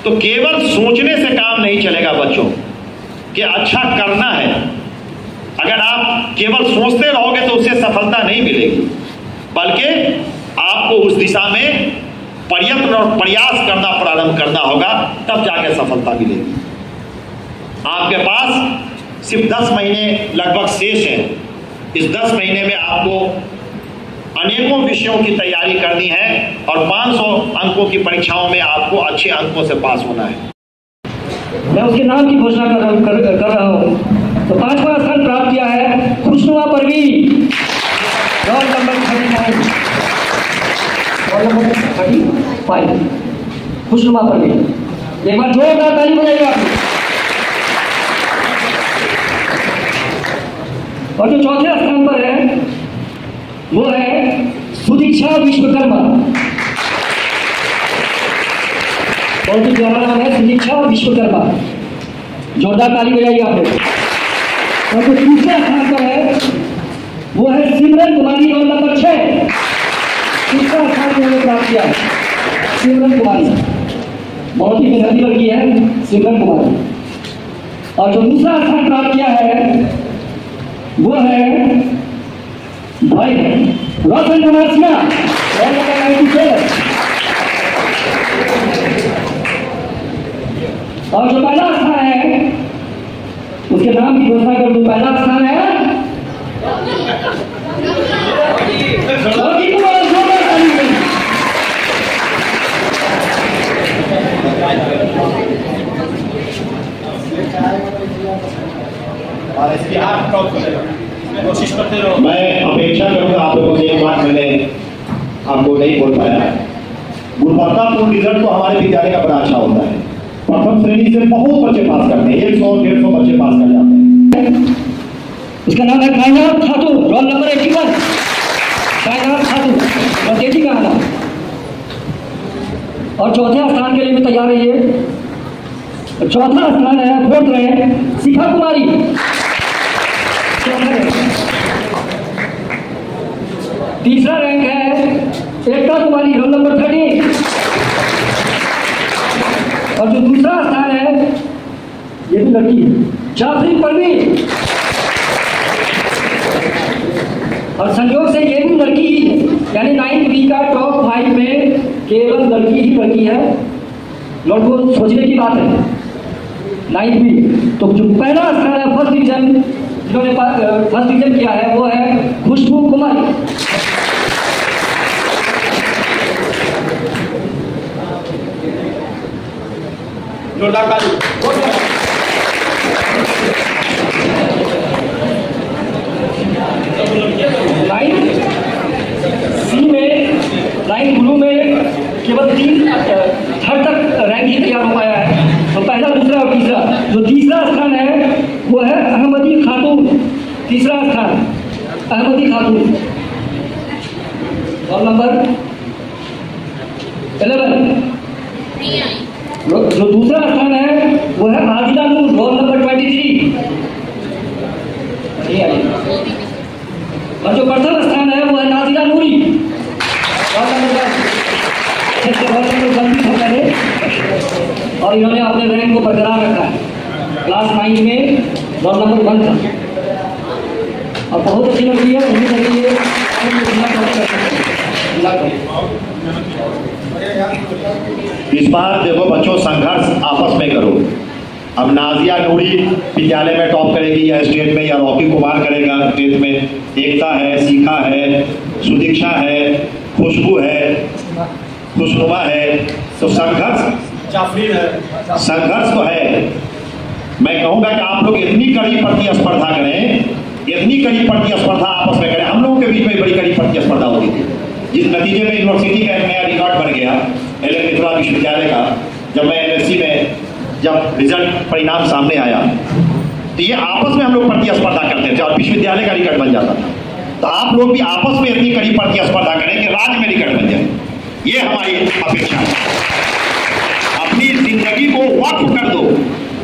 तो केवल सोचने से काम नहीं चलेगा बच्चों कि अच्छा करना है। अगर आप केवल सोचते रहोगे तो उससे सफलता नहीं मिलेगी, बल्कि आपको उस दिशा में प्रयत्न और प्रयास करना प्रारंभ करना होगा, तब जाके सफलता मिलेगी। आपके पास सिर्फ 10 महीने लगभग शेष है। इस 10 महीने में आपको अनेकों विषयों की तैयारी करनी है और 500 अंकों की परीक्षाओं में आपको अच्छे अंकों से पास होना है। मैं उसके नाम की घोषणा कर रहा हूँ। तो 5वां स्थान प्राप्त किया है खुशनुमा परवीन, रोल नंबर 35। खुशनुमा परवीन, एक बार जोरदार ताली बजाइए आप। और जो चौथे स्थान पर है वो है सुदीक्षा विश्वकर्मा। बहुत ही प्यारा नाम है, सुदीक्षा विश्वकर्मा, जोरदार ताली बजाइए आप लोग। और जो तीसरे स्थान पर है वो है सिमरन कुमारी, रोल नंबर 6। तीसरा स्थान उन्होंने प्राप्त किया है सिमरन कुमारी, बहुत ही मेहनती लड़की है सिमरन कुमारी। और जो दूसरा स्थान प्राप्त किया है वो है भाई रोशन कुमार सिन्हा, रोल नंबर 97। और जो पहला स्थान है उसके नाम की घोषणा कर दूं। पहला स्थान है रवि कुमार और इसकी आप कोशिश करते रहो। मैं अपेक्षा करूंगा आप लोगों से एक बात मैंने आपको नहीं बोल पाया। गुणवत्तापूर्ण रिजल्ट तो हमारे विद्यालय का बड़ा अच्छा होता है। प्रथम श्रेणी से बहुत बच्चे पास करते हैं, 100-150 बच्चे पास कर जाते हैं। उसका नाम है कायनात खातून, रोल नंबर 81। कायनात खातून, और बेटी का नाम। और चौथे स्थान के लिए भी तैयार रहिए। चौथा स्थान है, 4th रैंक, शिखा कुमारी। तीसरा रैंक है एकता कुमारी, रोल नंबर 13। और जो दूसरा स्थान है ये भी लड़की है, जाफरी परवीन। और संयोग से ये भी लड़की ही है, यानी 9th B का टॉप 5 में केवल लड़की ही लड़की है। लड़कों सोचने की बात है। 9th B, तो जो पहला स्थान है फर्स्ट डिवीजन, जिन्होंने फर्स्ट डिवीजन किया है वो है खुशबू कुमारी। जोरदार ताली। लाइन सी में, लाइन ब्लू में केवल 3 थर्ड तक रैंक ही तैयार हो पाया है। तो पहला, दूसरा और तीसरा। जो तीसरा स्थान है वो है अहमदी खातून। तीसरा स्थान अहमदी खातून, रोल नंबर 11। जो दूसरा स्थान है वो है आदिला नूर, रोल नंबर 23। और जो प्रथम स्थान है वो है नाजिला नूरी, रोल नंबर 20। और इन्होंने अपने रैंक को बरकरार रखा है। क्लास 9 में रोल नंबर 1 था और बहुत अच्छी लड़की है। उम्मीद है कि इस बार देखो बच्चों, संघर्ष आपस में करो। अब नाजिया नूरी विद्यालय में टॉप करेगी या स्टेट में, या रॉकी कुमार करेगा स्टेट में, एकता है, शिखा है, सुदीक्षा है, खुशबू है, खुशनुमा है। तो संघर्ष तो है। मैं कहूंगा कि आप लोग इतनी कड़ी प्रतिस्पर्धा करें, इतनी कड़ी प्रतिस्पर्धा आपस में करें। हम लोगों के बीच में बड़ी कड़ी प्रतिस्पर्धा होती थी, जिस नतीजे में यूनिवर्सिटी का एक नया रिकॉर्ड बन गया LM मिथिला विश्वविद्यालय का। जब मैं LSC में जब रिजल्ट परिणाम सामने आया तो ये आपस में हम लोग प्रतिस्पर्धा करते थे और विश्वविद्यालय का रिकॉर्ड बन जाता था। तो आप लोग भी आपस में इतनी कड़ी प्रतिस्पर्धा करें कि राज्य में रिकॉर्ड बन जाए, ये हमारी अपेक्षा है। अपनी जिंदगी को वक्फ कर दो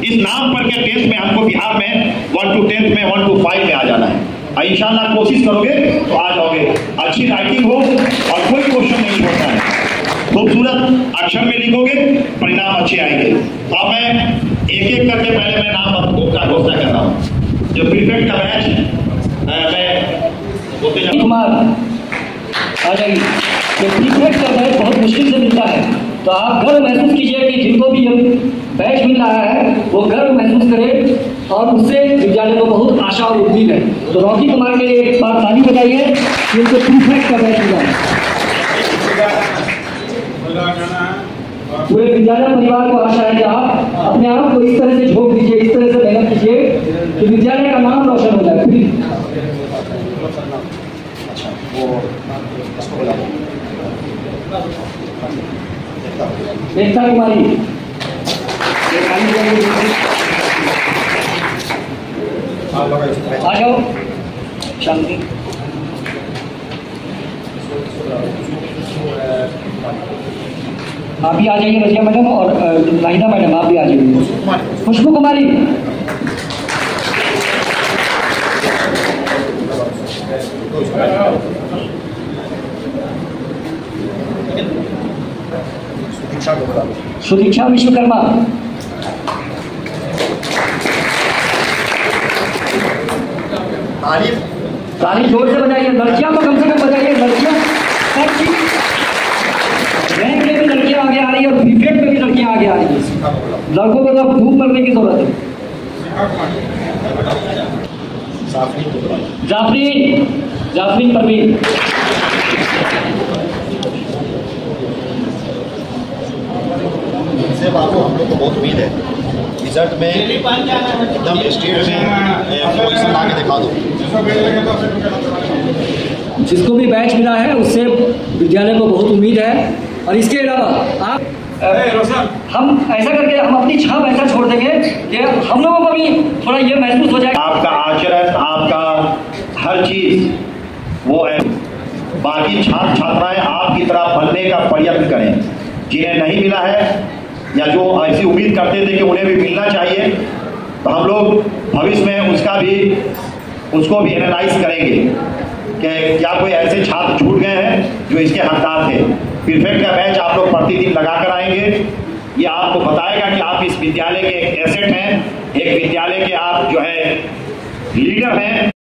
इस नाम पर के टेस्ट में। हमको बिहार में 1 to 10th में 1 to 5 में आ जाना है। इंशाल्लाह कोशिश करोगे तो आ जाओगे। अच्छी राइटिंग हो और कोई क्वेश्चन नहीं होता है। खूबसूरत अक्षर में लिखोगे, परिणाम अच्छे आएंगे। अब मैं एक एक करके पहले मैं नाम का घोषणा कर रहा हूँ। जो प्रीफेक्ट का बैच मैं कुमार आ जाइए। तो प्रीफेक्ट का बैच बहुत मुश्किल से मिलता है, तो आप गर्व महसूस कीजिए कि जिनको भी ये बैच मिल रहा है वो गर्व महसूस करे और उससे विद्यालय को बहुत आशा और उम्मीद है। तो रॉकी कुमार के लिए एक बार ताली बजाइए कि उनको प्रीफेक्ट का बैच मिला है। पूरे विद्यालय परिवार को आशा है कि आप अपने आप को इस तरह से झोंक दीजिए, इस तरह से मेहनत कीजिए कि विद्यालय का नाम रोशन हो जाए। एकता कुमारी आ जाओ। शांति आप भी आ जाइए रजिया मैडम, और नाहिदा मैडम आप भी आ जाइए। खुशबू कुमारी सुदीक्षा विश्वकर्मा ताली जोर से बजाइए। लड़कियां तो कम से कम बजाइए। लड़कियां रैंक में भी लड़कियां आगे आ रही है और प्रीफेक्ट में भी लड़कियां आगे आ रही है। लड़कों को तो धूप करने की जरूरत है। जाफरीन परवीन से बाबू हम लोग को बहुत उम्मीद है। रिजल्ट में एकदम स्टेट में पोजीशन ला के दिखा दो। जिसको भी बैच मिला है उससे विद्यालय को बहुत उम्मीद है। और इसके अलावा आप हम ऐसा करके हम अपनी छाप ऐसा छोड़ देंगे कि हम लोगों को भी थोड़ा ये महसूस हो जाए। आपका आचरण, आपका हर चीज वो है। बाकी छात्र छात्राएं आपकी तरह बनने का प्रयत्न करें। जिन्हें नहीं मिला है या जो ऐसी उम्मीद करते थे कि उन्हें भी मिलना चाहिए, तो हम लोग भविष्य में उसको भी एनालाइज करेंगे कि क्या कोई ऐसे छात्र छूट गए हैं जो इसके हकदार थे। प्रीफेक्ट का बैच आप लोग प्रतिदिन लगा कर आएंगे। ये आपको बताएगा कि आप इस विद्यालय के एक एसेट हैं, एक विद्यालय के आप जो है लीडर हैं।